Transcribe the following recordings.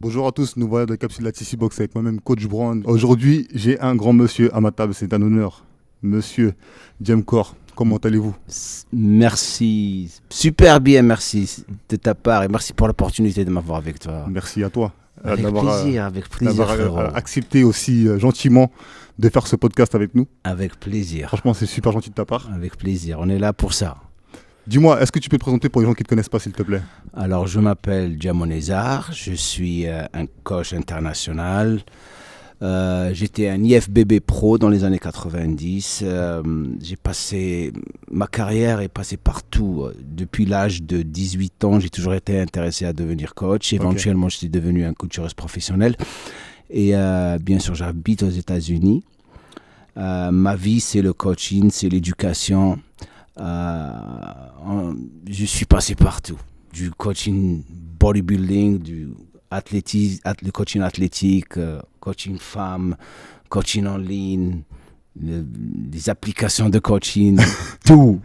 Bonjour à tous, nous voilà de Capsule la TC Box avec moi-même, Coach Brown. Aujourd'hui, j'ai un grand monsieur à ma table, c'est un honneur. Monsieur Djemkor, comment allez-vous? Merci, super bien, merci de ta part et merci pour l'opportunité de m'avoir avec toi. Merci à toi Avec plaisir, d'avoir frérot. accepté aussi gentiment de faire ce podcast avec nous. Avec plaisir, Franchement, c'est super gentil de ta part. avec plaisir, on est là pour ça. Dis-moi, est-ce que tu peux te présenter pour les gens qui ne te connaissent pas, s'il te plaît? Alors, je m'appelle Djamonezar, je suis un coach international. J'étais un IFBB pro dans les années 90. Ma carrière est passée partout. Depuis l'âge de 18 ans, j'ai toujours été intéressé à devenir coach. Éventuellement, je suis devenu un coacheur professionnel. Et bien sûr, j'habite aux États-Unis. Ma vie, c'est le coaching, c'est l'éducation. Je suis passé partout. Du coaching bodybuilding, du le coaching athlétique, coaching femme, coaching en ligne, des applications de coaching, tout.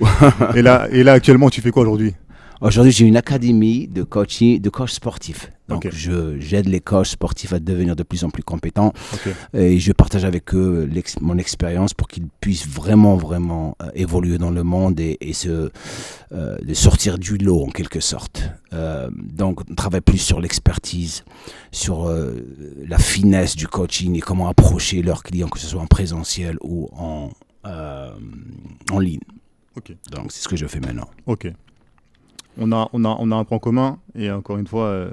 Et là, actuellement, tu fais quoi aujourd'hui? Aujourd'hui, j'ai une académie de coaching, de coach sportif. Donc, Ok. j'aide les coachs sportifs à devenir de plus en plus compétents. Ok. Et je partage avec eux mon expérience pour qu'ils puissent vraiment évoluer dans le monde et de sortir du lot en quelque sorte. Donc, on travaille plus sur l'expertise, sur la finesse du coaching et comment approcher leurs clients, que ce soit en présentiel ou en ligne. Ok. Donc, c'est ce que je fais maintenant. Ok. On a un point commun et encore une fois,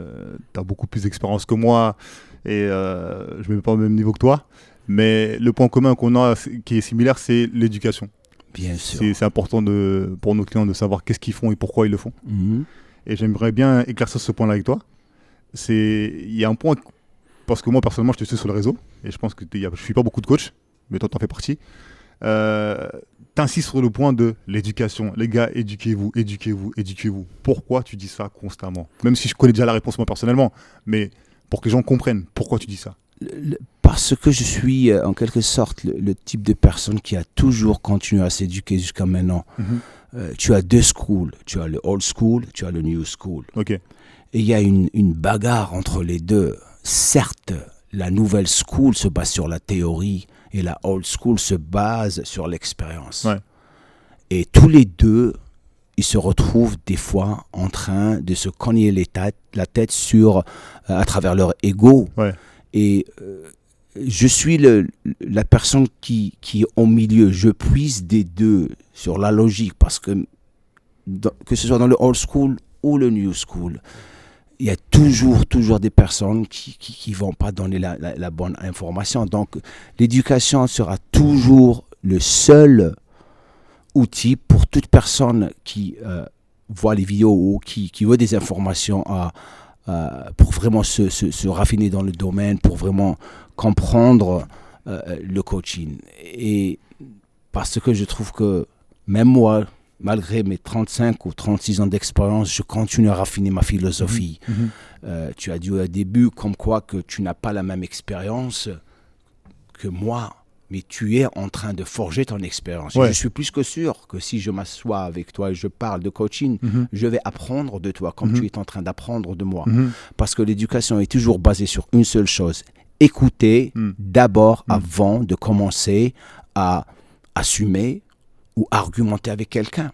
tu as beaucoup plus d'expérience que moi et je ne mets pas au même niveau que toi. Mais le point commun qu'on a qui est similaire, c'est l'éducation. Bien sûr. C'est important pour nos clients de savoir qu'est-ce qu'ils font et pourquoi ils le font. Mhm. Et j'aimerais bien éclaircir ce point-là avec toi. Il y a un point, parce que moi personnellement, je te suis sur le réseau et je pense que je ne suis pas beaucoup de coachs, mais toi, tu en fais partie. T'insistes sur le point de l'éducation. Les gars, éduquez-vous, éduquez-vous, éduquez-vous. Pourquoi tu dis ça constamment? Même si je connais déjà la réponse moi personnellement, mais pour que les gens comprennent pourquoi tu dis ça. Parce que je suis en quelque sorte le type de personne qui a toujours continué à s'éduquer jusqu'à maintenant. Tu as deux schools, tu as le old school, tu as le new school. Ok. Et il y a une bagarre entre les deux. Certes, la nouvelle school se base sur la théorie et la old school se base sur l'expérience. Ouais. Et tous les deux, ils se retrouvent des fois en train de se cogner la tête à travers leur ego. Ouais. Et je suis la personne qui est au milieu. Je puise des deux sur la logique parce que ce soit dans le old school ou le new school, il y a toujours des personnes qui vont pas donner la bonne information. Donc, l'éducation sera toujours le seul outil pour toute personne qui voit les vidéos ou qui veut des informations pour vraiment se raffiner dans le domaine, pour vraiment comprendre le coaching. Et parce que je trouve que même moi, malgré mes 35 ou 36 ans d'expérience, je continue à raffiner ma philosophie. Tu as dit au début comme quoi que tu n'as pas la même expérience que moi, mais tu es en train de forger ton expérience. Ouais. Je suis plus que sûr que si je m'assois avec toi et je parle de coaching, je vais apprendre de toi comme tu es en train d'apprendre de moi. Parce que l'éducation est toujours basée sur une seule chose. Écouter d'abord avant de commencer à assumer ou argumenter avec quelqu'un.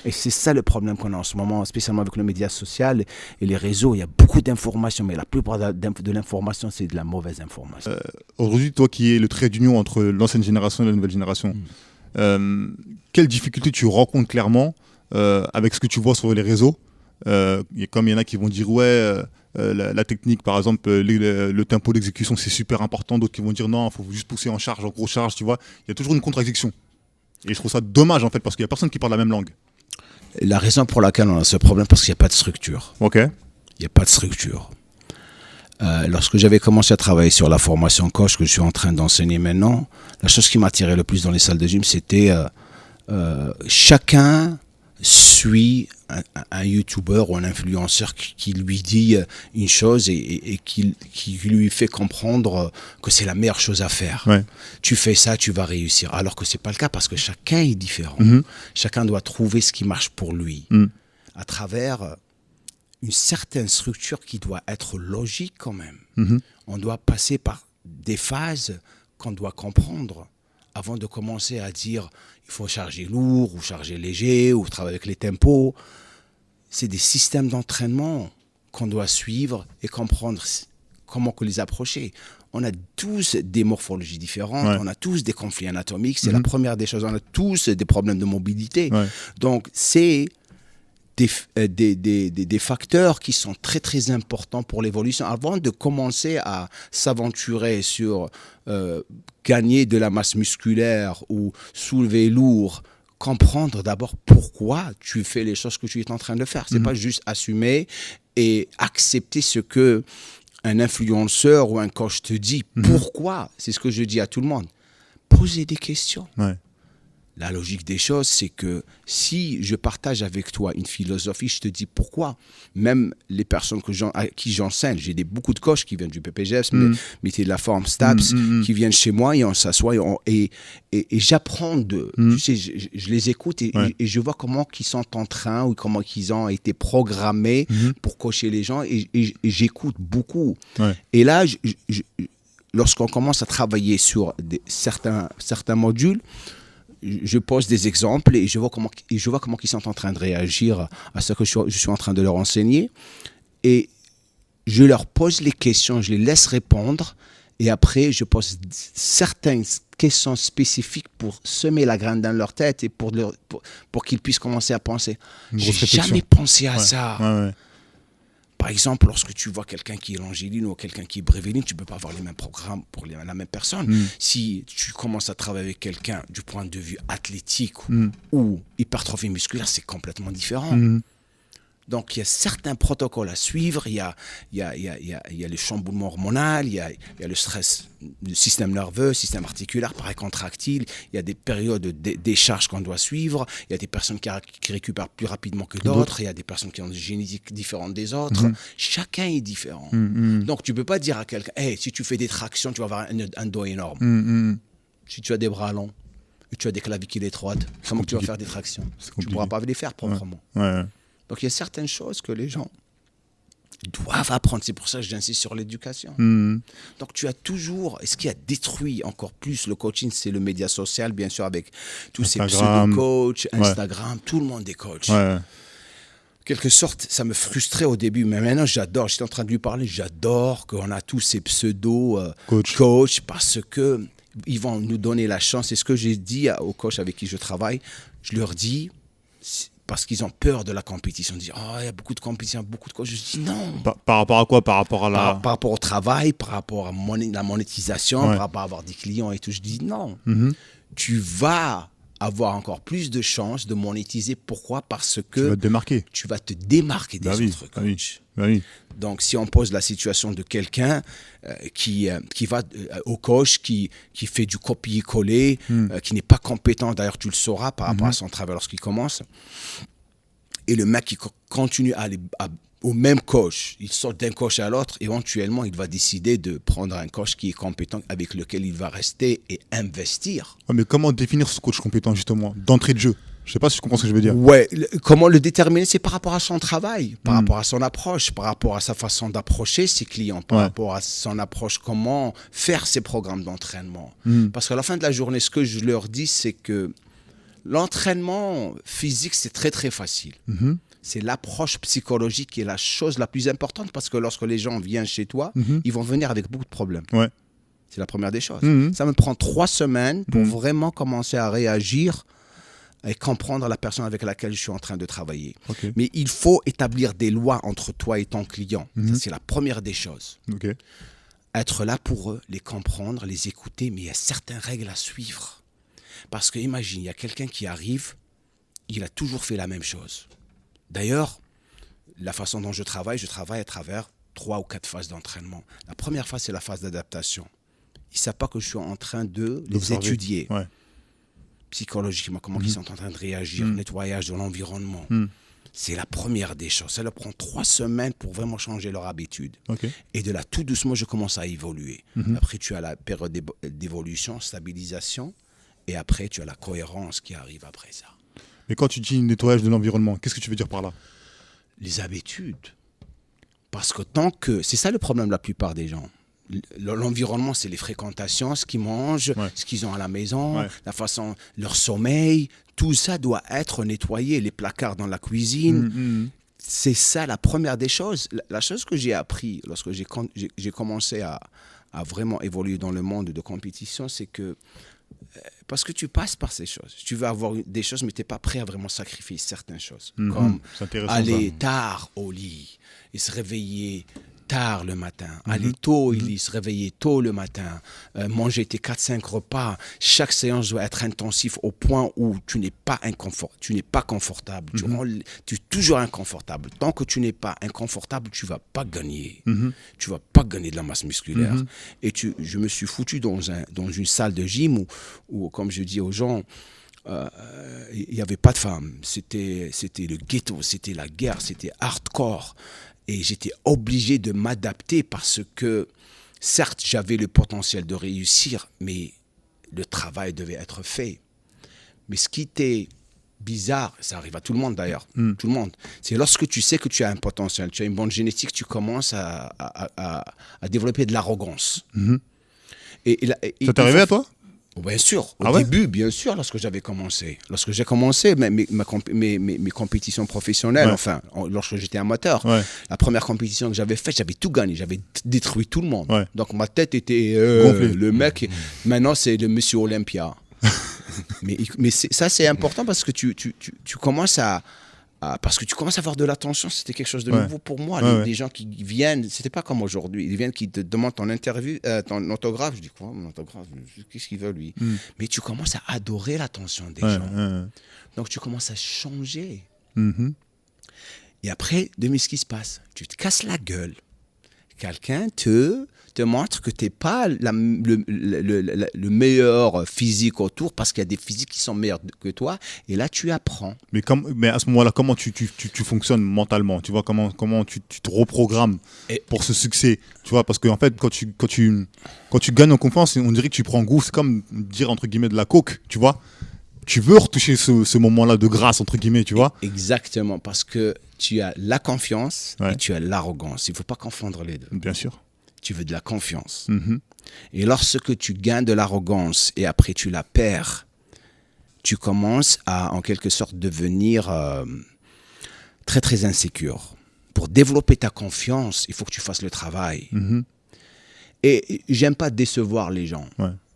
Et c'est ça le problème qu'on a en ce moment, spécialement avec le média social et les réseaux. Il y a beaucoup d'informations, mais la plupart de l'information, c'est de la mauvaise information. Aujourd'hui, toi qui es le trait d'union entre l'ancienne génération et la nouvelle génération, quelles difficultés tu rencontres clairement avec ce que tu vois sur les réseaux? Comme il y en a qui vont dire la technique, par exemple, le tempo d'exécution, c'est super important. D'autres qui vont dire non, il faut juste pousser en charge, en gros charge, tu vois. Il y a toujours une contradiction. Et je trouve ça dommage, en fait, parce qu'il n'y a personne qui parle la même langue. La raison pour laquelle on a ce problème, parce qu'il n'y a pas de structure. Ok. Il n'y a pas de structure. Lorsque j'avais commencé à travailler sur la formation coach que je suis en train d'enseigner maintenant, la chose qui m'attirait le plus dans les salles de gym, c'était chacun suit un youtubeur ou un influenceur qui lui dit une chose et qui lui fait comprendre que c'est la meilleure chose à faire. Ouais. Tu fais ça, tu vas réussir. Alors que c'est pas le cas parce que chacun est différent. Chacun doit trouver ce qui marche pour lui à travers une certaine structure qui doit être logique quand même. Mhm. On doit passer par des phases qu'on doit comprendre avant de commencer à dire il faut charger lourd ou charger léger ou travailler avec les tempos. C'est des systèmes d'entraînement qu'on doit suivre et comprendre comment que les approcher. On a tous des morphologies différentes, Ouais. on a tous des conflits anatomiques, c'est la première des choses, on a tous des problèmes de mobilité. Ouais. Donc, c'est des facteurs qui sont très, très importants pour l'évolution. Avant de commencer à s'aventurer sur gagner de la masse musculaire ou soulever lourd, comprendre d'abord pourquoi tu fais les choses que tu es en train de faire. C'est pas juste assumer et accepter ce que un influenceur ou un coach te dit. Pourquoi? C'est ce que je dis à tout le monde. Posez des questions. Ouais. La logique des choses, c'est que si je partage avec toi une philosophie, je te dis pourquoi. Même les personnes à qui j'enseigne, j'ai beaucoup de coachs qui viennent du PPGS, métier de la forme, STAPS, qui viennent chez moi et on s'assoit et j'apprends d'eux. Tu sais, je les écoute et je vois comment ils sont en train ou comment ils ont été programmés pour coacher les gens et j'écoute beaucoup. Ouais. Et là, lorsqu'on commence à travailler sur certains modules, je pose des exemples et je vois comment ils sont en train de réagir à ce que je suis en train de leur enseigner. Et je leur pose les questions, je les laisse répondre. Et après, je pose certaines questions spécifiques pour semer la graine dans leur tête et pour qu'ils puissent commencer à penser. J'ai jamais pensé à ça. Ouais. Par exemple, lorsque tu vois quelqu'un qui est Langéline ou quelqu'un qui est Brévéline, tu ne peux pas avoir les mêmes programmes pour la même personne. Si tu commences à travailler avec quelqu'un du point de vue athlétique ou hypertrophie musculaire, c'est complètement différent. Donc, il y a certains protocoles à suivre. Il y a le chamboulement hormonal, il y a le stress du système nerveux, système articulaire, paracontractile. Il y a des périodes de décharge qu'on doit suivre. Il y a des personnes qui récupèrent plus rapidement que d'autres. Il y a des personnes qui ont des génétiques différentes des autres. Chacun est différent. Donc, tu ne peux pas dire à quelqu'un, hey, si tu fais des tractions, tu vas avoir un dos énorme. Si tu as des bras longs et tu as des clavicules étroites, comment tu vas faire des tractions? Tu ne pourras pas les faire proprement. Ouais. Donc, il y a certaines choses que les gens doivent apprendre. C'est pour ça que j'insiste sur l'éducation. Donc, tu as toujours... Et ce qui a détruit encore plus le coaching, c'est le média social, bien sûr, avec tous ces pseudo-coachs, Instagram, tout le monde est coach. Ouais. Quelque sorte, ça me frustrait au début, mais maintenant, j'adore. J'étais en train de lui parler, j'adore qu'on a tous ces pseudo-coachs parce que ils vont nous donner la chance. C'est ce que j'ai dit aux coachs avec qui je travaille. Je leur dis... Parce qu'ils ont peur de la compétition. Ils disent, il y a beaucoup de compétition, beaucoup de coachs. Je dis non. Par rapport à quoi? Par rapport à par rapport au travail, par rapport à la monétisation, par rapport à avoir des clients et tout. Je dis non. Tu vas avoir encore plus de chances de monétiser. Pourquoi? Parce que tu vas te démarquer. Tu vas te démarquer des autres coachs. Oui. Donc, si on pose la situation de quelqu'un qui va au coach, qui fait du copier-coller, qui n'est pas compétent, d'ailleurs tu le sauras par rapport à son travail lorsqu'il commence, et le mec qui continue à aller au même coach, il sort d'un coach à l'autre, éventuellement il va décider de prendre un coach qui est compétent, avec lequel il va rester et investir. Mais comment définir ce coach compétent justement, d'entrée de jeu? Je ne sais pas si tu comprends ce que je veux dire. Ouais, comment le déterminer? C'est par rapport à son travail, par rapport à son approche, par rapport à sa façon d'approcher ses clients, par rapport à son approche, comment faire ses programmes d'entraînement. Parce qu'à la fin de la journée, ce que je leur dis, c'est que l'entraînement physique, c'est très très facile. C'est l'approche psychologique qui est la chose la plus importante, parce que lorsque les gens viennent chez toi, ils vont venir avec beaucoup de problèmes. Ouais. C'est la première des choses. Ça me prend 3 semaines pour vraiment commencer à réagir et comprendre la personne avec laquelle je suis en train de travailler. Mais il faut établir des lois entre toi et ton client. Ça, c'est la première des choses. Être là pour eux, les comprendre, les écouter, mais il y a certaines règles à suivre. Parce que imagine, il y a quelqu'un qui arrive, il a toujours fait la même chose. D'ailleurs, la façon dont je travaille à travers 3 ou 4 phases d'entraînement. La première phase, c'est la phase d'adaptation. Ils ne savent pas que je suis en train de les étudier. Psychologiquement, comment ils sont en train de réagir, nettoyage de l'environnement. C'est la première des choses. Ça leur prend 3 semaines pour vraiment changer leur habitude. Et de là, tout doucement, je commence à évoluer. Après, tu as la période d'évolution, stabilisation, et après, tu as la cohérence qui arrive après ça. Mais quand tu dis nettoyage de l'environnement, qu'est-ce que tu veux dire par là? Les habitudes. Parce que tant que... C'est ça le problème de la plupart des gens. L'environnement, c'est les fréquentations, ce qu'ils mangent, ce qu'ils ont à la maison, la façon, leur sommeil. Tout ça doit être nettoyé. Les placards dans la cuisine. C'est ça la première des choses. La chose que j'ai appris lorsque j'ai commencé à vraiment évoluer dans le monde de compétition, c'est que parce que tu passes par ces choses. Tu veux avoir des choses, mais tu n'es pas prêt à vraiment sacrifier certaines choses. Comme aller tard au lit et se réveiller tard le matin, aller tôt au lit, se réveiller tôt le matin, manger tes 4-5 repas. Chaque séance doit être intensif au point où tu n'es pas confortable. Tu es toujours inconfortable. Tant que tu n'es pas inconfortable, tu ne vas pas gagner. Tu ne vas pas gagner de la masse musculaire. Et je me suis foutu dans une salle de gym où, comme je dis aux gens, il n'y avait pas de femmes. C'était le ghetto, c'était la guerre, c'était hardcore. Et j'étais obligé de m'adapter parce que, certes, j'avais le potentiel de réussir, mais le travail devait être fait. Mais ce qui était bizarre, ça arrive à tout le monde d'ailleurs, tout le monde, c'est lorsque tu sais que tu as un potentiel, tu as une bonne génétique, tu commences à développer de l'arrogance. Ça t'est arrivé à toi ? Bien sûr, au début, bien sûr, lorsque j'ai commencé mes compétitions professionnelles, enfin, lorsque j'étais amateur, la première compétition que j'avais faite, j'avais tout gagné, j'avais détruit tout le monde. Donc ma tête était le mec, maintenant c'est le monsieur Olympia. mais ça c'est important parce que tu commences parce que tu commences à avoir de l'attention, c'était quelque chose de nouveau pour moi. Les gens qui viennent, c'était pas comme aujourd'hui, ils viennent qui te demandent ton interview, ton autographe. Je dis quoi, mon autographe, qu'est-ce qu'il veut lui? Mais tu commences à adorer l'attention des gens. Donc tu commences à changer. Et après, demi ce qui se passe, tu te casses la gueule. Quelqu'un te montre que tu n'es pas le meilleur physique autour parce qu'il y a des physiques qui sont meilleurs que toi. Et là, tu apprends. Mais à ce moment-là, comment tu fonctionnes mentalement? Tu vois, comment tu te reprogrammes pour ce succès? Tu vois, parce qu'en fait, quand tu gagnes en confiance, on dirait que tu prends goût. C'est comme dire, entre guillemets, de la coke, tu vois. Tu veux retoucher ce moment-là de grâce, entre guillemets, tu vois. Exactement, parce que tu as la confiance et tu as l'arrogance. Il ne faut pas confondre les deux. Bien sûr. Tu veux de la confiance. Et lorsque tu gagnes de l'arrogance et après tu la perds, tu commences à, en quelque sorte, devenir très, très insécure. Pour développer ta confiance, il faut que tu fasses le travail. Et j'aime pas décevoir les gens.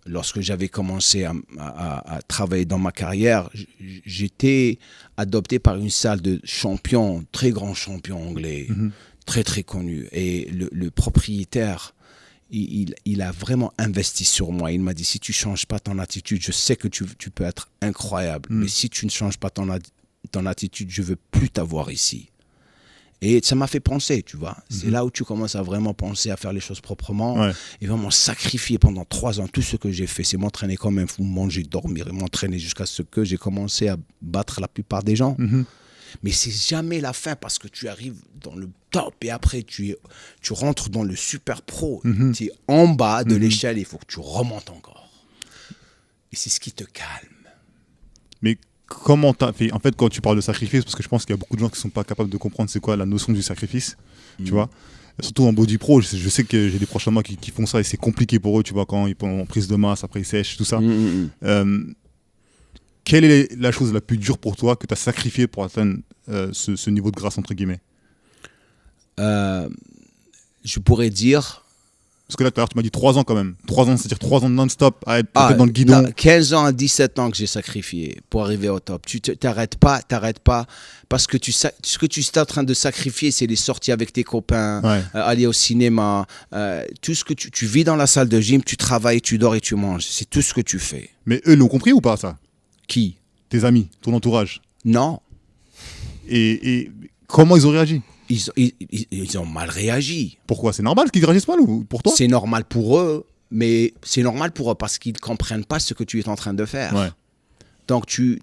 Lorsque j'avais commencé à travailler dans ma carrière, j'étais adopté par une salle de champions, très grands champions anglais, très très connus. Et le propriétaire, il a vraiment investi sur moi. Il m'a dit, si tu ne changes pas ton attitude, je sais que tu peux être incroyable, mais si tu ne changes pas ton attitude, je ne veux plus t'avoir ici. Et ça m'a fait penser, tu vois. C'est là où tu commences à vraiment penser à faire les choses proprement et vraiment sacrifier pendant 3 ans. Tout ce que j'ai fait, c'est m'entraîner comme un fou, manger, dormir et m'entraîner jusqu'à ce que j'ai commencé à battre la plupart des gens. Mais c'est jamais la fin parce que tu arrives dans le top et après tu rentres dans le super pro. Tu es en bas de l'échelle, il faut que tu remontes encore. Et c'est ce qui te calme. Mais comment t'as fait, en fait, quand tu parles de sacrifice, parce que je pense qu'il y a beaucoup de gens qui ne sont pas capables de comprendre c'est quoi la notion du sacrifice, tu vois. Surtout en body pro, je sais que j'ai des proches à moi qui font ça et c'est compliqué pour eux, tu vois, quand ils font prise de masse, après ils sèchent, tout ça. Quelle est la chose la plus dure pour toi que tu as sacrifiée pour atteindre ce niveau de grâce, entre guillemets? Je pourrais dire... Parce que là, tout à l'heure, tu m'as dit 3 ans quand même. 3 ans, c'est-à-dire 3 ans non-stop à être dans le guidon. 15 ans à 17 ans que j'ai sacrifié pour arriver au top. Tu t'arrêtes pas. Parce que ce que tu es en train de sacrifier, c'est les sorties avec tes copains, aller au cinéma. Tout ce que tu vis dans la salle de gym, tu travailles, tu dors et tu manges. C'est tout ce que tu fais. Mais eux l'ont compris ou pas, ça? Qui? Tes amis, ton entourage? Non. Et comment ils ont réagi? Ils ont mal réagi. Pourquoi? C'est normal qu'ils réagissent mal ou pour toi? C'est normal pour eux, mais c'est normal pour eux parce qu'ils ne comprennent pas ce que tu es en train de faire. Donc tu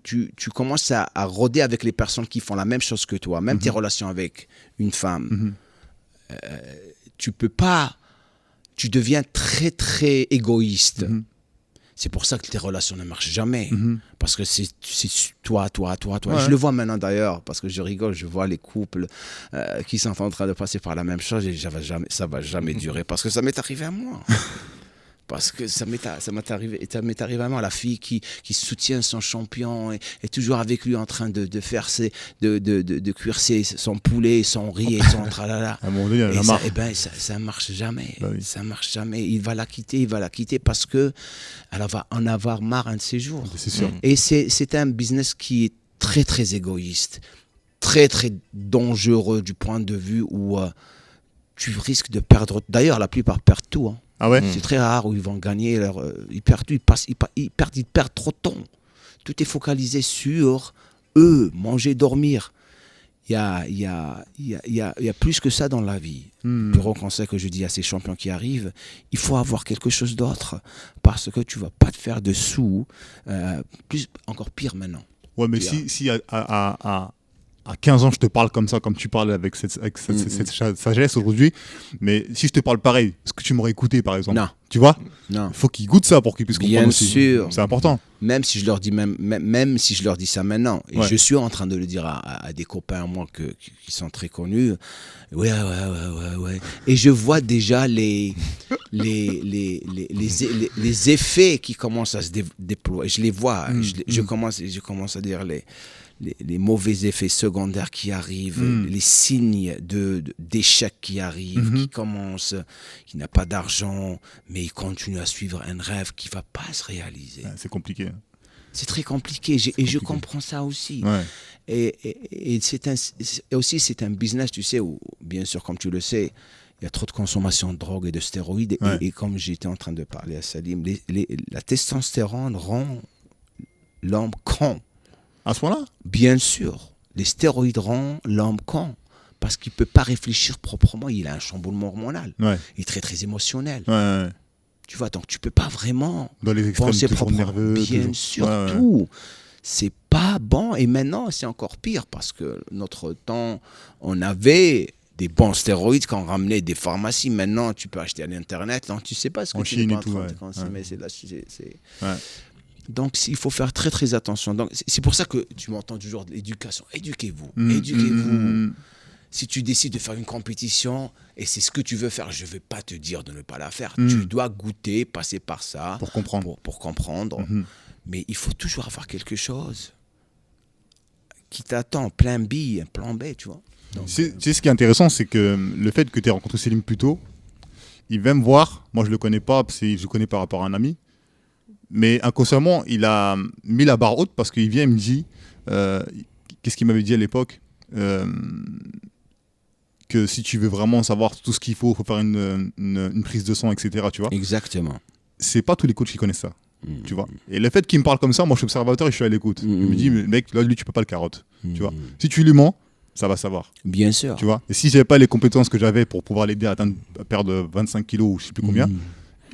commences à rôder avec les personnes qui font la même chose que toi, même tes relations avec une femme. Tu peux pas, tu deviens très très égoïste. C'est pour ça que tes relations ne marchent jamais. Mhm. Parce que c'est toi. Ouais. Je le vois maintenant d'ailleurs, parce que je rigole, je vois les couples qui sont en train de passer par la même chose et ça va jamais durer. Parce que ça m'est arrivé à moi. Parce que ça m'est arrivé à moi, la fille qui soutient son champion et est toujours avec lui en train de faire de cuire son poulet, son riz et son tralala. À un moment donné, il y en a Et marre. ça marche jamais. Bah oui. Ça marche jamais. Il va la quitter parce que elle va en avoir marre un de ces jours. C'est sûr. Et c'est un business qui est très très égoïste, très très dangereux du point de vue où tu risques de perdre. D'ailleurs, la plupart perdent tout. Hein. Ah ouais. C'est très rare où ils vont gagner. Ils perdent tout. Ils perdent trop de temps. Tout est focalisé sur eux, manger, dormir. Il y a plus que ça dans la vie. Le gros conseil que je dis à ces champions qui arrivent, il faut avoir quelque chose d'autre parce que tu ne vas pas te faire de sous. Encore pire maintenant. Ouais, mais si à 15 ans, je te parle comme ça, comme tu parles avec cette sagesse aujourd'hui, mais si je te parle pareil, est-ce que tu m'aurais écouté, par exemple? Non. Tu vois? Non. Il faut qu'ils goûtent ça pour qu'ils puissent comprendre Bien aussi. sûr. C'est important. Même si je leur dis même si je leur dis ça maintenant, et Ouais. je suis en train de le dire à des copains à moi qui sont très connus, ouais. Et je vois déjà les effets qui commencent à se déployer. Je les vois. Je commence à dire les mauvais effets secondaires qui arrivent, les signes d'échec qui arrivent, qui commencent, qui n'a pas d'argent, mais il continue à suivre un rêve qui ne va pas se réaliser. Ouais, c'est compliqué. C'est très compliqué, et je comprends ça aussi. Ouais. Et aussi, c'est un business, tu sais, où, bien sûr, comme tu le sais, il y a trop de consommation de drogue et de stéroïdes. Ouais. Et comme j'étais en train de parler à Salim, la testostérone rend l'homme con. À ce point-là? Bien sûr, les stéroïdes rendent l'homme con. Parce qu'il ne peut pas réfléchir proprement, il a un chamboulement hormonal. Ouais. Il est très très émotionnel. Ouais. Tu vois, donc tu ne peux pas vraiment Dans les extrêmes, penser toujours proprement. nerveux. Bien toujours. sûr, Ouais. tout. C'est pas bon. Et maintenant, c'est encore pire parce que notre temps, on avait des bons stéroïdes qu'on ramenait des pharmacies. Maintenant, tu peux acheter à l'internet. Non, tu sais pas ce que En tu Chine es et en tout, train de ouais. consommer. Ouais. Ouais. Donc, il faut faire très très attention. Donc, c'est pour ça que tu m'entends toujours de l'éducation. Éduquez-vous. Si tu décides de faire une compétition et c'est ce que tu veux faire, je ne vais pas te dire de ne pas la faire. Tu dois goûter, passer par ça Pour comprendre. pour comprendre. Mais il faut toujours avoir quelque chose qui t'attend, plan B, plan B, tu vois. Donc, Tu sais, ce qui est intéressant, c'est que le fait que tu aies rencontré Selim plus tôt, il vient me voir. Moi, je le connais pas, je le connais par rapport à un ami. Mais inconsciemment, il a mis la barre haute parce qu'il vient et me dit, qu'est-ce qu'il m'avait dit à l'époque, que si tu veux vraiment savoir tout ce qu'il faut faire une prise de sang, etc. Tu vois. exactement. C'est pas tous les coachs qui connaissent ça. Tu vois. Et le fait qu'il me parle comme ça, moi je suis observateur et je suis à l'écoute. Il me dit, mec, là, lui, tu peux pas le carotte. Tu vois. Si tu lui mens, ça va savoir. Bien sûr. Tu vois. Et si j'avais pas les compétences que j'avais pour pouvoir l'aider à perdre 25 kilos ou je sais plus combien,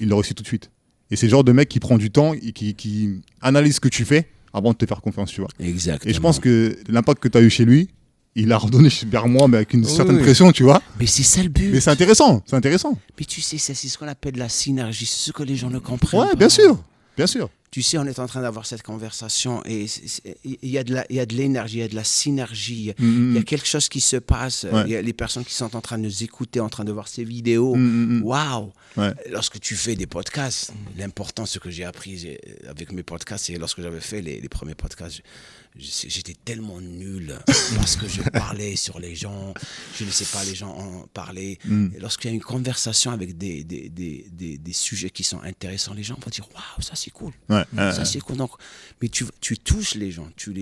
il l'aurait su tout de suite. Et c'est le genre de mec qui prend du temps et qui analyse ce que tu fais avant de te faire confiance, tu vois. Exactement. Et je pense que l'impact que tu as eu chez lui, il a redonné vers moi, mais avec une certaine pression, tu vois. Mais c'est ça le but. Mais c'est intéressant, c'est intéressant. Mais tu sais, c'est ce qu'on appelle la synergie. C'est ce que les gens ne comprennent Ouais, pas. bien sûr, bien sûr. Tu sais, on est en train d'avoir cette conversation et il y a de l'énergie, il y a de la synergie. Il y a quelque chose qui se passe. Ouais. Il y a les personnes qui sont en train de nous écouter, en train de voir ces vidéos. Waouh! Ouais. Lorsque tu fais des podcasts, l'important, ce que j'ai appris avec mes podcasts, c'est lorsque j'avais fait les premiers podcasts, j'étais tellement nul parce que je parlais sur les gens, je ne laissais pas les gens en parler. Et lorsqu'il y a une conversation avec des sujets qui sont intéressants, les gens vont dire waouh, ça c'est cool. Ouais, Ça c'est cool. Donc, mais tu touches les gens, tu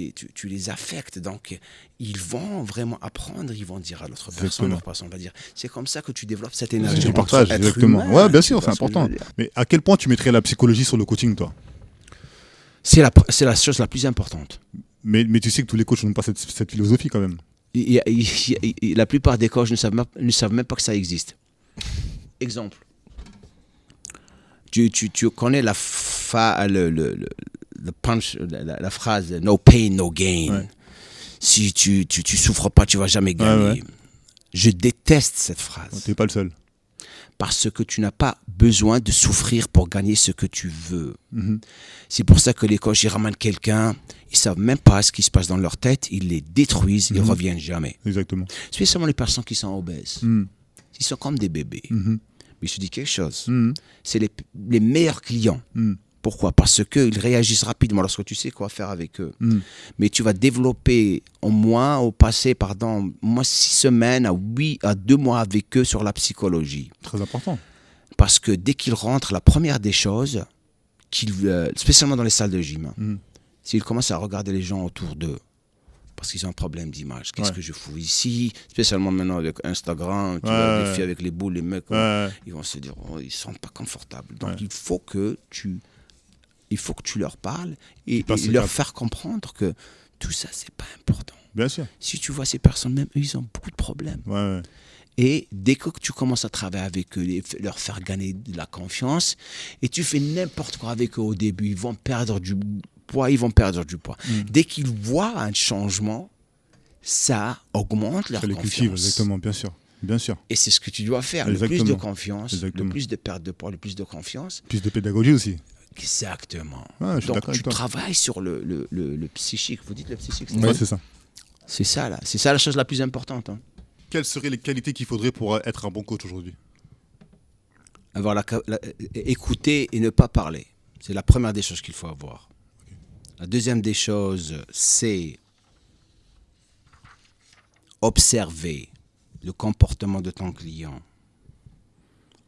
les affectes, donc ils vont vraiment apprendre, ils vont dire à l'autre personne, l'autre personne va dire. C'est comme ça que tu développes cette énergie. Tu partages, entre exactement. êtres Ouais, humains, bien tu sûr, vois c'est ce que je important. veux dire. Mais à quel point tu mettrais la psychologie sur le coaching, toi? C'est la chose la plus importante. Mais tu sais que tous les coachs n'ont pas cette philosophie quand même. La plupart des coachs ne savent même pas que ça existe. Exemple. Tu connais la punch, la phrase no pain, no gain. Ouais. Si tu souffres pas, tu vas jamais gagner. Ouais. Je déteste cette phrase. T'es pas le seul. parce que tu n'as pas besoin de souffrir pour gagner ce que tu veux. Mhm. C'est pour ça que les coachs, ils ramènent quelqu'un, ils savent même pas ce qui se passe dans leur tête, ils les détruisent, ils reviennent jamais. Exactement. Spécialement les personnes qui sont obèses. Mhm. Ils sont comme des bébés. Mhm. Mais je te dis quelque chose, Mhm. c'est les meilleurs clients. Mhm. Pourquoi? Parce qu'ils réagissent rapidement lorsque tu sais quoi faire avec eux. Mhm. Mais tu vas développer au moins 6 semaines à 2 mois avec eux sur la psychologie. Très important. Parce que dès qu'ils rentrent, la première des choses, spécialement dans les salles de gym, Mhm. s'ils commencent à regarder les gens autour d'eux, parce qu'ils ont un problème d'image, qu'est-ce que je fous ici? Spécialement maintenant avec Instagram, tu vois, des filles avec les boules, les mecs, ils vont se dire, ils ne sont pas confortables. Donc il faut que tu leur parles et leur faire comprendre que tout ça, c'est pas important. Bien sûr. Si tu vois ces personnes, même eux, ils ont beaucoup de problèmes. Ouais. Et dès que tu commences à travailler avec eux, leur faire gagner de la confiance, et tu fais n'importe quoi avec eux au début, ils vont perdre du poids. Dès qu'ils voient un changement, ça augmente leur Ça les confiance. cultive, exactement, bien sûr. Bien sûr. Et c'est ce que tu dois faire. Exactement. Le plus de confiance, Exactement. le plus de perte de poids, le plus de confiance. Plus de pédagogie aussi. Exactement. Ouais, je suis Donc d'accord avec tu toi. travailles sur le psychique. Vous dites le psychique, Ouais, c'est ça. C'est ça, là. C'est ça la chose la plus importante. Hein. Quelles seraient les qualités qu'il faudrait pour être un bon coach aujourd'hui? Écouter et ne pas parler. C'est la première des choses qu'il faut avoir. La deuxième des choses, c'est observer le comportement de ton client.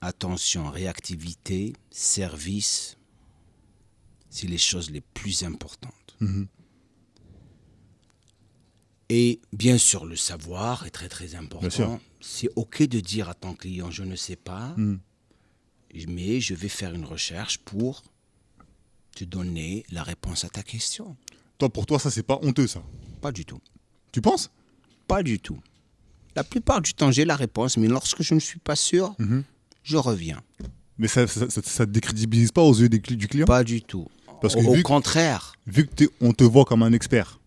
Attention, réactivité, service, c'est les choses les plus importantes. Mhm. Et bien sûr, le savoir est très très Bien sûr. important. C'est OK de dire à ton client, je ne sais pas, mais je vais faire une recherche pour te donner la réponse à ta question. Pour toi, ça, c'est pas honteux, ça? Pas du tout. Tu penses? Pas du tout. La plupart du temps, j'ai la réponse, mais lorsque je ne suis pas sûr, je reviens. Mais ça te décrédibilise pas aux yeux du client? Pas du tout. Parce que Au contraire, vu que on te voit comme un expert.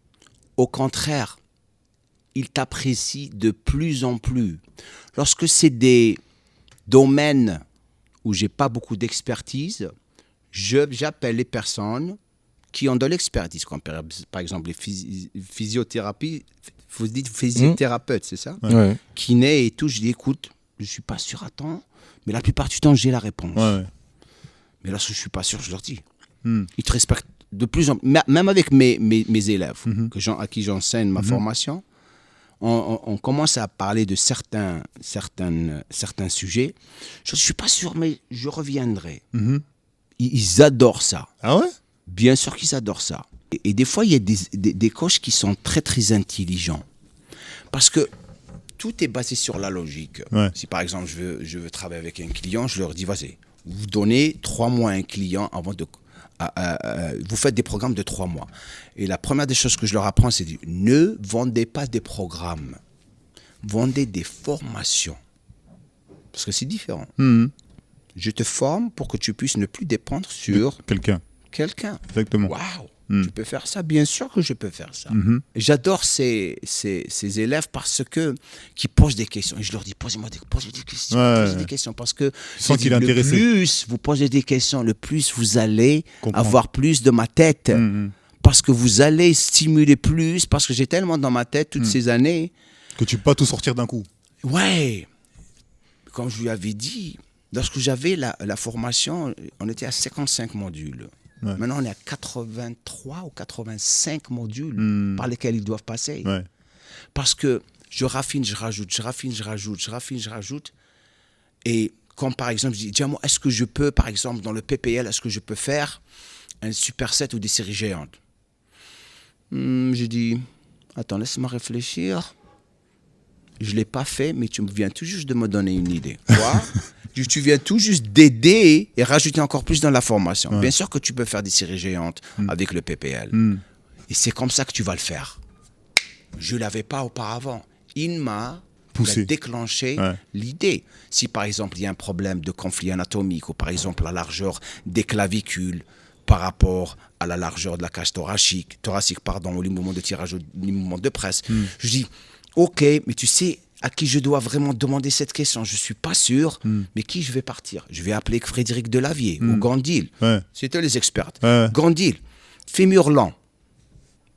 au contraire, il t'apprécie de plus en plus. Lorsque c'est des domaines où j'ai pas beaucoup d'expertise, j'appelle les personnes qui ont de l'expertise, comme par exemple les physiothérapies. Vous dites physiothérapeute, c'est ça? Ouais. Kiné et tout. Je dis, écoute, je suis pas sûr, attends. Mais la plupart du temps, j'ai la réponse. Ouais. Mais lorsque je suis pas sûr, je leur dis. Hmm. Ils te respectent de plus en plus. Même avec mes élèves à qui j'enseigne ma formation, on commence à parler de certains sujets. Je ne suis pas sûr, mais je reviendrai. Mhm. Ils adorent ça. Ah ouais? Bien sûr qu'ils adorent ça. Et des fois, il y a des coachs qui sont très, très intelligents. Parce que tout est basé sur la logique. Ouais. Si par exemple, je veux travailler avec un client, je leur dis, vas-y, vous donnez 3 mois à un client avant de... vous faites des programmes de 3 mois. Et la première des choses que je leur apprends, c'est de ne vendez pas des programmes. Vendez des formations. Parce que c'est différent. Mhm. Je te forme pour que tu puisses ne plus dépendre sur Quelqu'un. quelqu'un. Exactement. Waouh, tu peux faire ça? Bien sûr que je peux faire ça. Mhm. J'adore ces élèves parce que qui posent des questions. Et je leur dis, posez des questions. Ouais. Posez des questions. Parce que Tu sens je dis, qu'il est intéressé. le plus vous posez des questions, le plus vous allez Comprendre. avoir plus de ma tête. Mhm. Parce que vous allez stimuler plus. Parce que j'ai tellement dans ma tête toutes ces années. Que tu peux pas tout sortir d'un coup. Ouais. Comme je lui avais dit, lorsque j'avais la formation, on était à 55 modules. Ouais. Maintenant, on est à 83 ou 85 modules par lesquels ils doivent passer. Ouais. Parce que je raffine, je rajoute. Et comme par exemple, je dis, dis-moi, est-ce que je peux, par exemple, dans le PPL, est-ce que je peux faire un superset ou des séries géantes? Je dis, attends, laisse-moi réfléchir. Je ne l'ai pas fait, mais tu viens tout juste de me donner une idée. Quoi? Tu viens tout juste d'aider et rajouter encore plus dans la formation. Ouais. Bien sûr que tu peux faire des séries géantes avec le PPL. Et c'est comme ça que tu vas le faire. Je ne l'avais pas auparavant. Il m'a Poussé. déclenché Ouais. l'idée. Si par exemple il y a un problème de conflit anatomique ou par exemple la largeur des clavicules par rapport à la largeur de la cage thoracique, ou les mouvements de tirage, les mouvements de presse, je dis, ok, mais tu sais, à qui je dois vraiment demander cette question. Je ne suis pas sûr, mais qui je vais partir? Je vais appeler Frédéric Delavier ou Gandil. Ouais. C'était les experts. Ouais. Gandil, fémur lent.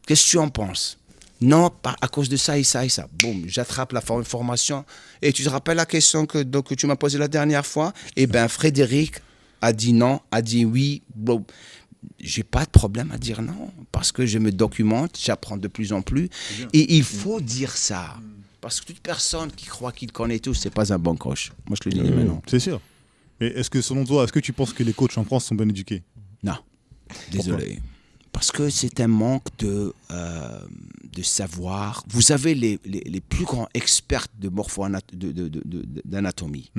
Qu'est-ce que tu en penses? Non, à cause de ça et ça et ça. Boum, j'attrape la information. Et tu te rappelles la question que tu m'as posée la dernière fois? Eh bien, Frédéric a dit non, a dit oui. Boum. J'ai pas de problème à dire non, parce que je me documente, j'apprends de plus en plus. Et il faut dire ça. Parce que toute personne qui croit qu'il connaît tout, c'est pas un bon coach. Moi, je le dis maintenant. C'est sûr. Et est-ce que, selon toi, est-ce que tu penses que les coachs en France sont bien éduqués? Non, désolé. Parce que c'est un manque de savoir. Vous avez les plus grands experts de d'anatomie.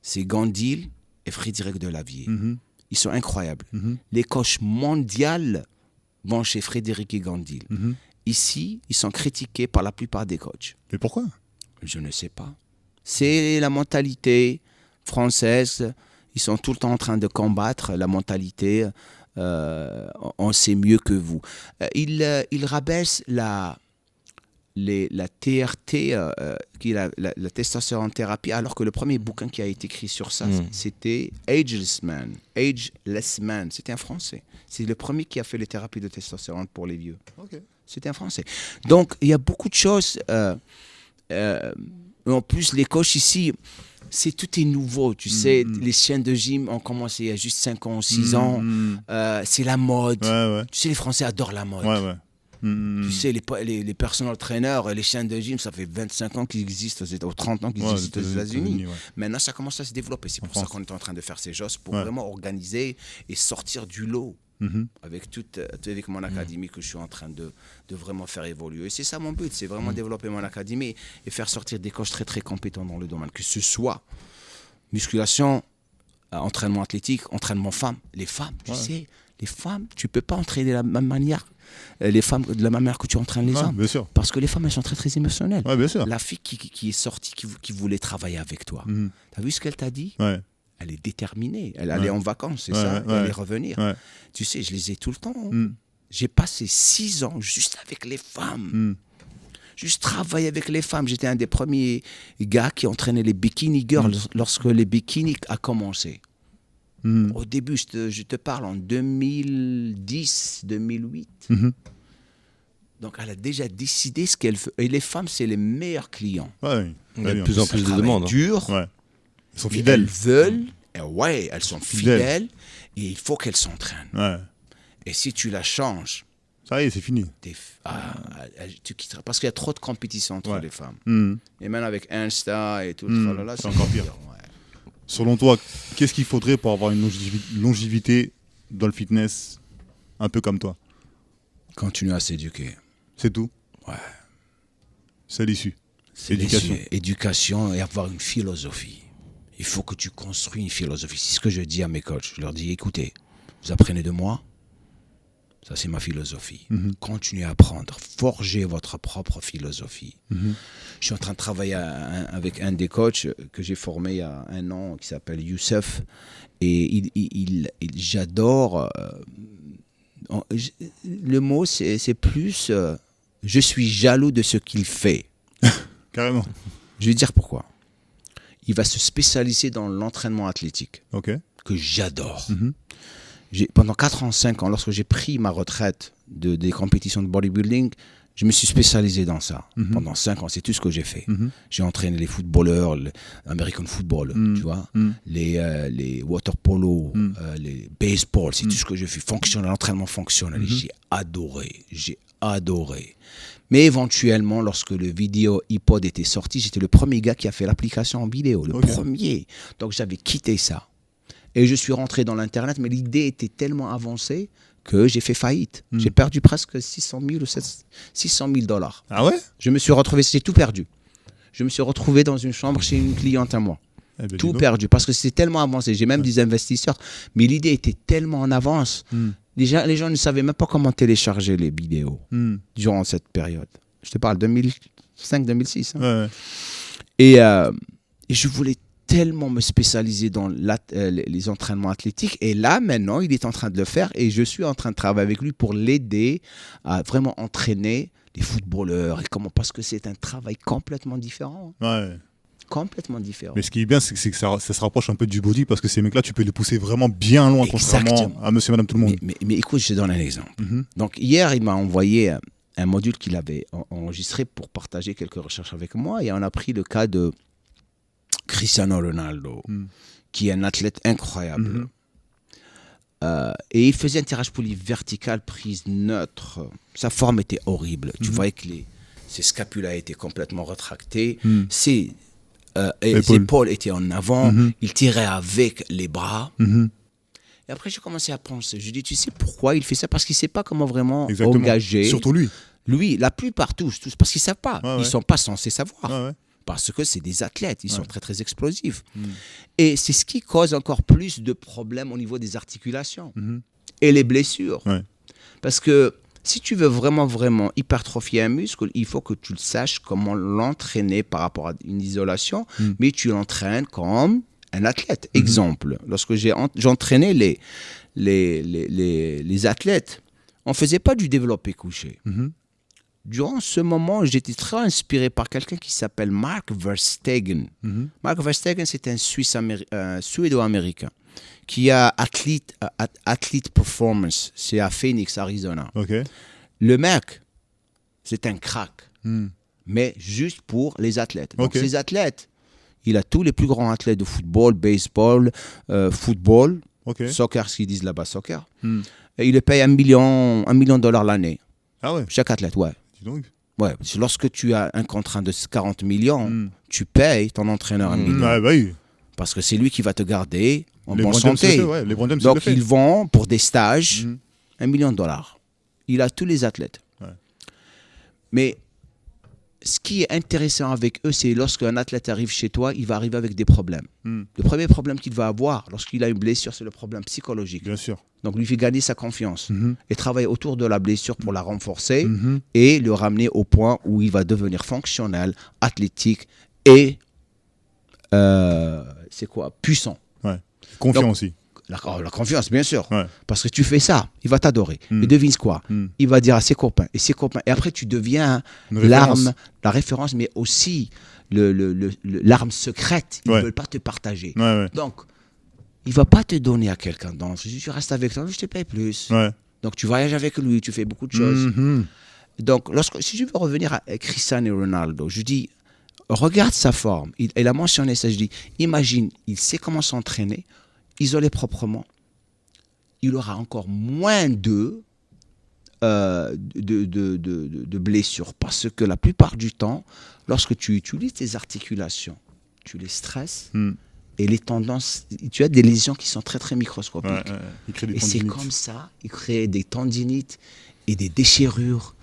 C'est Gandil et Frédéric Delavier. Ils sont incroyables. Les coachs mondiaux vont chez Frédéric et Gandil. Ici, ils sont critiqués par la plupart des coachs. Mais pourquoi? Je ne sais pas. C'est la mentalité française. Ils sont tout le temps en train de combattre la mentalité. On sait mieux que vous. Ils rabaissent la TRT, qui est la testostérone thérapie, alors que le premier bouquin qui a été écrit sur ça, c'était Ageless Man. C'était un Français. C'est le premier qui a fait les thérapies de testostérone pour les vieux. Okay. C'était un Français. Donc, il y a beaucoup de choses. En plus, les coachs ici, tout est nouveau. Tu sais, les chaînes de gym ont commencé il y a juste 5 ans, 6 ans. C'est la mode. Ouais. Tu sais, les Français adorent la mode. Ouais. Tu sais, les personal trainers, les chaînes de gym, ça fait 25 ans qu'ils existent, ou 30 ans qu'ils existent aux États-Unis. Maintenant, ça commence à se développer. C'est pour ça qu'on est en train de faire ces choses, pour vraiment organiser et sortir du lot avec mon académie que je suis en train de vraiment faire évoluer. Et c'est ça mon but, c'est vraiment développer mon académie et faire sortir des coachs très, très compétents dans le domaine. Que ce soit musculation, entraînement athlétique, entraînement femmes. Les femmes, tu sais, les femmes, tu ne peux pas entraîner de la même manière. Les femmes de la même manière que tu entraînes les hommes. Bien sûr. Parce que les femmes, elles sont très, très émotionnelles. Ouais, bien sûr. La fille qui est sortie, qui voulait travailler avec toi, tu as vu ce qu'elle t'a dit? Elle est déterminée. Elle allait en vacances, c'est ça? Elle allait revenir. Tu sais, je les ai tout le temps. J'ai passé 6 ans juste avec les femmes. Juste travailler avec les femmes. J'étais un des premiers gars qui entraînait les bikini girls lorsque les bikinis a commencé. Au début, je te parle en 2010, 2008. Donc, elle a déjà décidé ce qu'elle veut. Et les femmes, c'est les meilleurs clients. Il y a de plus en plus de demandes. Dur. Elles sont fidèles. Elles veulent. Elles sont fidèles. Et il faut qu'elles s'entraînent. Et si tu la changes, ça y est, c'est fini. Tu quitteras. Parce qu'il y a trop de compétition entre les femmes. Et même avec Insta et tout, c'est encore pire. Selon toi, qu'est-ce qu'il faudrait pour avoir une longévité dans le fitness un peu comme toi? Continuer à s'éduquer. C'est tout? Ouais. C'est l'issue. Éducation. Éducation et avoir une philosophie. Il faut que tu construis une philosophie. C'est ce que je dis à mes coachs. Je leur dis, écoutez, vous apprenez de moi. Ça, c'est ma philosophie. Continuez à apprendre. Forgez votre propre philosophie. Je suis en train de travailler avec un des coachs que j'ai formé il y a 1 an, qui s'appelle Youssef. Et j'adore... le mot, c'est plus... je suis jaloux de ce qu'il fait. Carrément. Je vais dire pourquoi. Il va se spécialiser dans l'entraînement athlétique. Que j'adore. Pendant 4 ans, 5 ans, lorsque j'ai pris ma retraite des compétitions de bodybuilding, je me suis spécialisé dans ça. Pendant 5 ans, c'est tout ce que j'ai fait. J'ai entraîné les footballeurs, l'American football, tu vois, les water polo, les baseball, c'est tout ce que j'ai fait. L'entraînement fonctionnel. J'ai adoré. Mais éventuellement, lorsque le vidéo iPod était sorti, j'étais le premier gars qui a fait l'application en vidéo, le premier. Donc j'avais quitté ça. Et je suis rentré dans l'Internet, mais l'idée était tellement avancée que j'ai fait faillite. J'ai perdu presque 600 000 ou 600 000 $. Ah ouais? Je me suis retrouvé, j'ai tout perdu. Je me suis retrouvé dans une chambre chez une cliente à moi. Tout perdu, parce que c'était tellement avancé. J'ai même des investisseurs, mais l'idée était tellement en avance. Les gens ne savaient même pas comment télécharger les vidéos durant cette période. Je te parle 2005-2006. Et je voulais tellement me spécialiser dans les entraînements athlétiques. Et là, maintenant, il est en train de le faire et je suis en train de travailler avec lui pour l'aider à vraiment entraîner les footballeurs, et comment, parce que c'est un travail complètement différent. Ouais. Complètement différent. Mais ce qui est bien, c'est que ça se rapproche un peu du body parce que ces mecs-là, tu peux les pousser vraiment bien loin, contrairement à monsieur, madame, tout le monde. Mais écoute, je te donne un exemple. Mhm. Donc, hier, il m'a envoyé un module qu'il avait enregistré pour partager quelques recherches avec moi. Et on a pris le cas de Cristiano Ronaldo, qui est un athlète incroyable. Et il faisait un tirage poulie vertical, prise neutre. Sa forme était horrible. Tu voyais que ses scapulas étaient complètement rétractés. Ses épaules étaient en avant. Il tirait avec les bras. Et après, j'ai commencé à penser. Je dis, tu sais pourquoi il fait ça? Parce qu'il ne sait pas comment vraiment engager. Surtout lui. Lui, la plupart tous, parce qu'ils ne savent pas. Ils ne sont pas censés savoir. Ouais. Parce que c'est des athlètes. Ils sont très, très explosifs. Et c'est ce qui cause encore plus de problèmes au niveau des articulations et les blessures. Ouais. Parce que si tu veux vraiment, vraiment hypertrophier un muscle, il faut que tu le saches comment l'entraîner par rapport à une isolation, mais tu l'entraînes comme un athlète. Exemple, lorsque j'entraînais les athlètes, on ne faisait pas du développé couché. Durant ce moment, j'étais très inspiré par quelqu'un qui s'appelle Mark Verstegen. Mark Verstegen, c'est un Suédo-américain qui a Athlete Performance. C'est à Phoenix, Arizona. Okay. Le mec, c'est un crack, mais juste pour les athlètes. Donc, ces athlètes, il a tous les plus grands athlètes de football, baseball, soccer, ce qu'ils disent là-bas, soccer. Et il le paye $1 million l'année. Ah ouais? Chaque athlète, ouais. Dis donc. Ouais, lorsque tu as un contrat de 40 millions, tu payes ton entraîneur $1 million. Ouais, bah oui. Parce que c'est lui qui va te garder en Les bonne Brandon santé. Les Brandon Donc, ils vont pour des stages $1 million. Il a tous les athlètes. Ouais. Mais ce qui est intéressant avec eux, c'est lorsqu'un athlète arrive chez toi, il va arriver avec des problèmes. Le premier problème qu'il va avoir lorsqu'il a une blessure, c'est le problème psychologique. Bien sûr. Donc, lui fait gagner sa confiance et travailler autour de la blessure pour la renforcer et le ramener au point où il va devenir fonctionnel, athlétique et puissant. Ouais. Confiant aussi. La confiance, bien sûr. Ouais. Parce que tu fais ça, il va t'adorer. Et devine quoi? Il va dire à ses copains. Et après, tu deviens l'arme, la référence, mais aussi l'arme secrète. Ils ne veulent pas te partager. Ouais. Donc, il ne va pas te donner à quelqu'un d'autre. Si tu restes avec toi, je te paye plus. Ouais. Donc, tu voyages avec lui, tu fais beaucoup de choses. Donc, si je veux revenir à Cristiano Ronaldo, je dis, regarde sa forme. Il a mentionné ça, je dis, imagine, il sait comment s'entraîner, isolé proprement, il aura encore moins de blessures. Parce que la plupart du temps, lorsque tu utilises tes articulations, tu les stresses et les tendances, tu as des lésions qui sont très, très microscopiques. Il crée des et c'est comme ça, il crée des tendinites et des déchirures.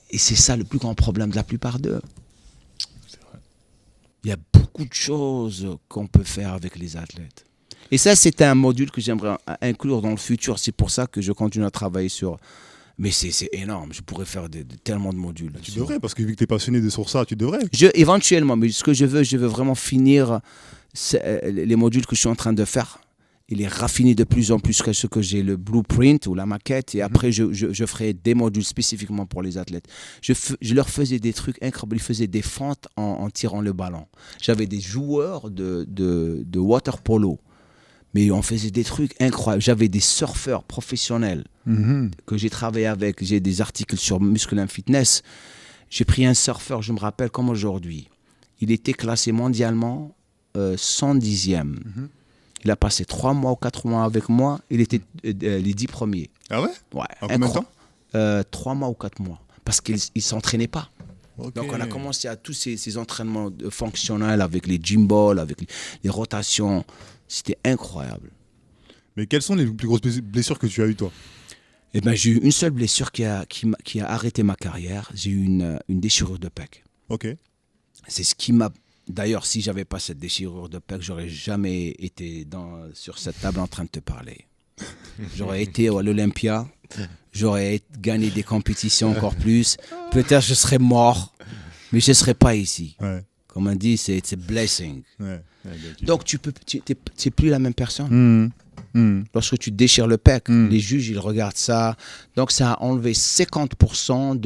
Et c'est ça le plus grand problème de la plupart d'eux. C'est vrai. Il y a beaucoup de choses qu'on peut faire avec les athlètes. Et ça, c'est un module que j'aimerais inclure dans le futur. C'est pour ça que je continue à travailler sur... Mais c'est énorme. Je pourrais faire tellement de modules. Tu devrais, parce que vu que tu es passionné sur ça, tu devrais. Éventuellement, mais ce que je veux vraiment finir les modules que je suis en train de faire et les raffiner de plus en plus que ce que j'ai, le blueprint ou la maquette. Et après, je ferai des modules spécifiquement pour les athlètes. Je leur faisais des trucs incroyables. Ils faisaient des fentes en tirant le ballon. J'avais des joueurs de water polo. Mais on faisait des trucs incroyables. J'avais des surfeurs professionnels que j'ai travaillé avec. J'ai des articles sur Muscle and Fitness. J'ai pris un surfeur, je me rappelle comme aujourd'hui. Il était classé mondialement 110e. Il a passé 3 mois ou 4 mois avec moi. Il était les 10 premiers. Ah ouais? Ouais. En combien de temps? 3 mois ou 4 mois. Parce qu'il ne s'entraînait pas. Okay. Donc on a commencé à tous ces entraînements fonctionnels avec les gym balls, avec les rotations. C'était incroyable. Mais quelles sont les plus grosses blessures que tu as eues, toi? Eh ben, j'ai eu une seule blessure qui a arrêté ma carrière. J'ai eu une déchirure de pec. Ok. C'est ce qui m'a... D'ailleurs, si je n'avais pas cette déchirure de pec, j'aurais jamais été sur cette table en train de te parler. J'aurais été à l'Olympia, j'aurais gagné des compétitions encore plus. Peut-être je serais mort, mais je ne serais pas ici. Ouais. Comme on dit, c'est a blessing. Ouais. Donc, tu n'es plus la même personne. Lorsque tu déchires le pec, les juges, ils regardent ça. Donc, ça a enlevé 50%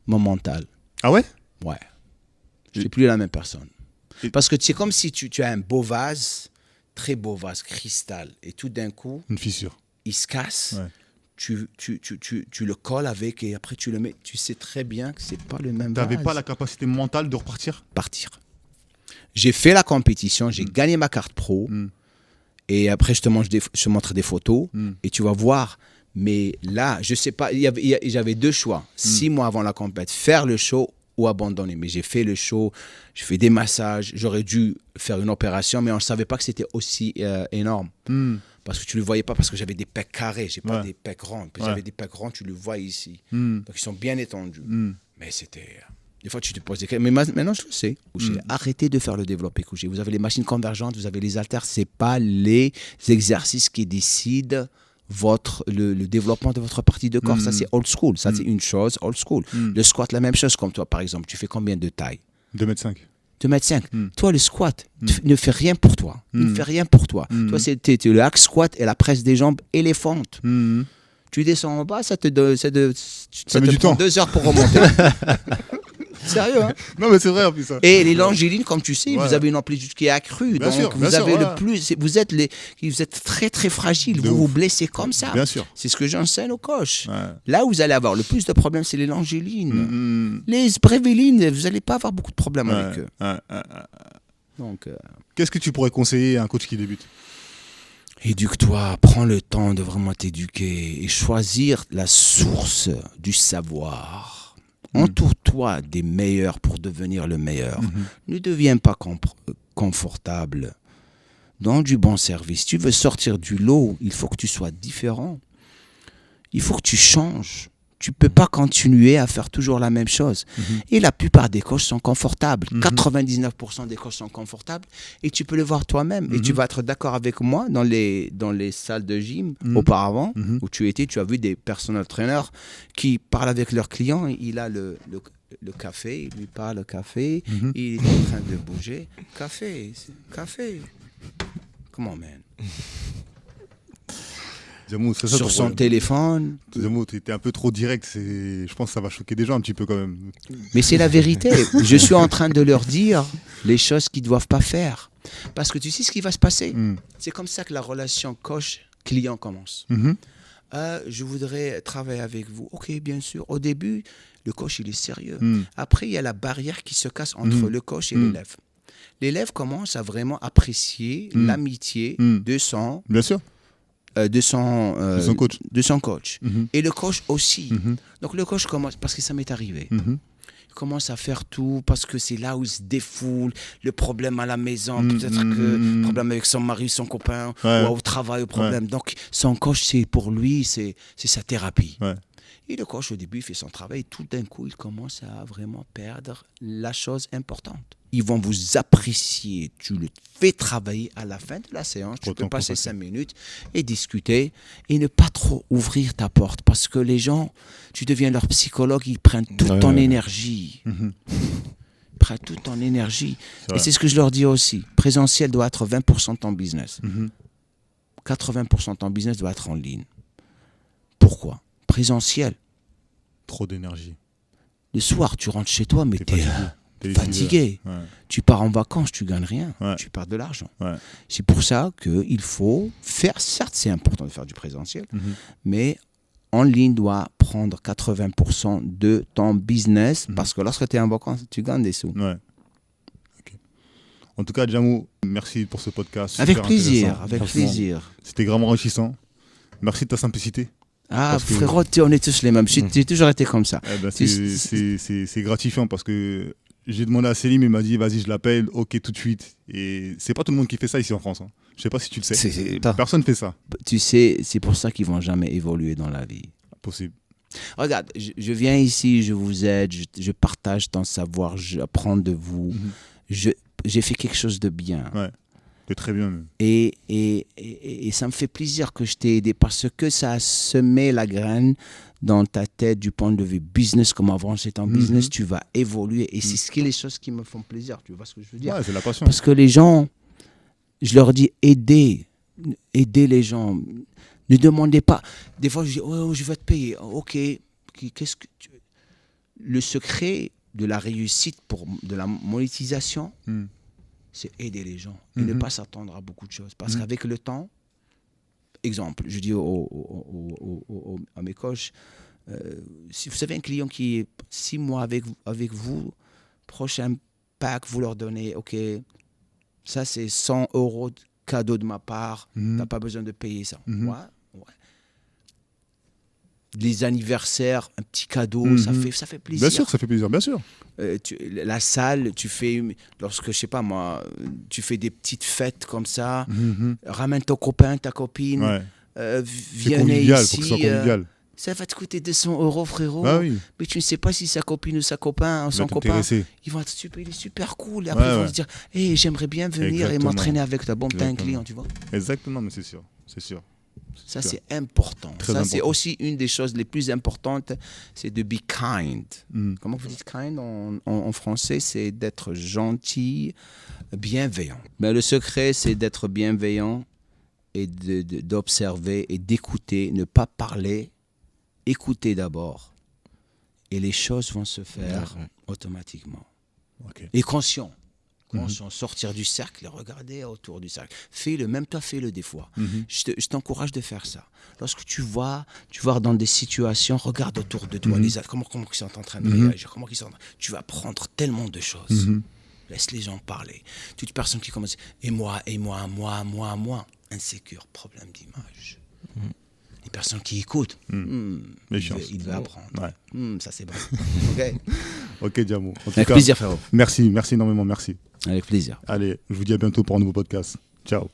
mon mental. Ah ouais? Ouais. Je suis plus la même personne. Et- Parce que c'est comme si tu as un beau vase, très beau vase, cristal, et tout d'un coup, Une fissure. il se casse. Ouais. Tu le colles avec et après tu le mets. Tu sais très bien que c'est pas le même vase. T'avais pas la capacité mentale de repartir? Partir. J'ai fait la compétition, j'ai gagné ma carte pro. Et après, je te montre des photos et tu vas voir. Mais là, je sais pas, j'avais 2 choix. 6 mois avant la compétition, faire le show ou abandonner. Mais j'ai fait le show, j'ai fait des massages. J'aurais dû faire une opération, mais on ne savait pas que c'était aussi énorme. Parce que tu ne le voyais pas, parce que j'avais des pecs carrés, j'ai pas des pecs ronds. J'avais des pecs ronds, tu le vois ici. Donc ils sont bien étendus. Mais c'était... Des fois, tu te poses des questions. Mais maintenant, je le sais. J'ai arrêté de faire le développé couché. Vous avez les machines convergentes, vous avez les haltères. Ce n'est pas les exercices qui décident le développement de votre partie de corps. Ça, c'est old school. Ça, c'est une chose old school. Le squat, la même chose. Comme toi, par exemple, tu fais combien de taille? 2,5 m. 2,5 m. Toi, le squat ne fait rien pour toi. Il ne fait rien pour toi. Toi, c'est le hack squat et la presse des jambes éléphante. Tu descends en bas, ça te prend 2 heures pour remonter. Sérieux, hein? Non, mais c'est vrai en plus. Ça. Et les longilines, comme tu sais, vous avez une amplitude qui est accrue. Bien donc, sûr, vous avez le plus. Vous êtes très, très fragile. Vous vous blessez comme ça. Bien sûr. C'est ce que j'enseigne aux coachs. Ouais. Là où vous allez avoir le plus de problèmes, c'est les longilines. Les brévélines, vous n'allez pas avoir beaucoup de problèmes avec eux. Donc, qu'est-ce que tu pourrais conseiller à un coach qui débute? éduque-toi, prends le temps de vraiment t'éduquer et choisir la source du savoir. Entoure-toi des meilleurs pour devenir le meilleur. Ne deviens pas confortable. Donne du bon service. Tu veux sortir du lot, il faut que tu sois différent. Il faut que tu changes. Tu ne peux pas continuer à faire toujours la même chose. Et la plupart des coachs sont confortables. 99% des coachs sont confortables. Et tu peux le voir toi-même. Et tu vas être d'accord avec moi dans les salles de gym auparavant, où tu étais, tu as vu des personal trainers qui parlent avec leurs clients. Il a le café, il lui parle le café, il est en train de bouger. Café. Come on, man. Jamou, c'est ça, Sur son téléphone. Jamou, tu étais un peu trop direct. Je pense que ça va choquer des gens un petit peu quand même. Mais c'est la vérité. Je suis en train de leur dire les choses qu'ils ne doivent pas faire. Parce que tu sais ce qui va se passer. C'est comme ça que la relation coach-client commence. Je voudrais travailler avec vous. Ok, bien sûr. Au début, le coach, il est sérieux. Après, il y a la barrière qui se casse entre le coach et l'élève. L'élève commence à vraiment apprécier l'amitié de son... Bien sûr. De son coach. Et le coach aussi. Donc le coach commence, parce que ça m'est arrivé, il commence à faire tout parce que c'est là où il se défoule, le problème à la maison, peut-être que le problème avec son mari, son copain, ou au travail, le problème. Donc son coach, c'est pour lui, c'est sa thérapie. Et le coach, au début, il fait son travail et tout d'un coup, il commence à vraiment perdre la chose importante. Ils vont vous apprécier. Tu le fais travailler à la fin de la séance. Tu peux passer 5 minutes et discuter et ne pas trop ouvrir ta porte parce que les gens, tu deviens leur psychologue, ils prennent toute ton énergie. Ils prennent toute ton énergie. Et c'est ce que je leur dis aussi. Présentiel doit être 20% de ton business. 80% de ton business doit être en ligne. Pourquoi? Présentiel. Trop d'énergie. Le soir, tu rentres chez toi, mais t'es fatigué. Tu pars en vacances, tu gagnes rien. Tu perds de l'argent. C'est pour ça qu'il faut faire, certes c'est important de faire du présentiel, mais en ligne doit prendre 80% de ton business parce que lorsque tu es en vacances, tu gagnes des sous. Okay. En tout cas, Jamou, merci pour ce podcast. Avec plaisir, avec plaisir. C'était vraiment enrichissant. Merci de ta simplicité. Ah, frérot, on est tous les mêmes. J'ai toujours été comme ça. C'est gratifiant parce que j'ai demandé à Selim, il m'a dit vas-y, je l'appelle, ok, tout de suite. Et c'est pas tout le monde qui fait ça ici en France. Je sais pas si tu le sais. Personne ne fait ça. Tu sais, c'est pour ça qu'ils vont jamais évoluer dans la vie. Possible. Regarde, je viens ici, je vous aide, je partage ton savoir, j'apprends de vous. J'ai fait quelque chose de bien. C'est très bien même. Et ça me fait plaisir que je t'ai aidé parce que ça a semé la graine dans ta tête du point de vue business, comment avancer ton business, tu vas évoluer. Et c'est les choses qui me font plaisir, tu vois ce que je veux dire? C'est la passion. Parce que les gens, je leur dis aidez les gens. Ne demandez pas. Des fois, je dis, oh, je vais te payer. Ok, qu'est-ce que tu... le secret de la réussite de la monétisation, c'est aider les gens et ne pas s'attendre à beaucoup de choses. Parce qu'avec le temps, exemple, je dis à mes coachs, si vous avez un client qui est 6 mois avec vous, prochain pack, vous leur donnez, OK, ça c'est 100 € de cadeau de ma part, tu n'as pas besoin de payer ça. Ouais. Les anniversaires, un petit cadeau, ça fait plaisir. Bien sûr, ça fait plaisir, bien sûr. La salle, lorsque, je sais pas moi, tu fais des petites fêtes comme ça, ramène ton copain, ta copine, viens ici. Faut que ce soit convivial. Ça va te coûter 200 €, frérot. Ah oui. Mais tu ne sais pas si sa copine ou son copain, il est super cool. Et après, ils vont se dire, hey, j'aimerais bien venir et m'entraîner avec toi. Bon, t'as un client, tu vois. Exactement, mais c'est sûr. Ça, c'est important. Très c'est aussi une des choses les plus importantes, c'est de be kind. Comment vous dites kind en français? C'est d'être gentil, bienveillant. Mais le secret, c'est d'être bienveillant et d'observer et d'écouter, ne pas parler, écouter d'abord. Et les choses vont se faire automatiquement. Okay. Et conscient. Sortir du cercle et regarder autour du cercle. Fais-le, même toi, fais-le des fois. Je t'encourage de faire ça. Lorsque tu vas dans des situations, regarde autour de toi, comment ils sont en train de réagir, tu vas apprendre tellement de choses. Laisse les gens parler. Toute personne qui commence, et moi, insécure, problème d'image. Les personnes qui écoutent, il veut apprendre. Ouais. Ça, c'est bon. Ok, Djamou. Avec plaisir, frérot. Merci énormément, merci. Avec plaisir. Allez, je vous dis à bientôt pour un nouveau podcast. Ciao.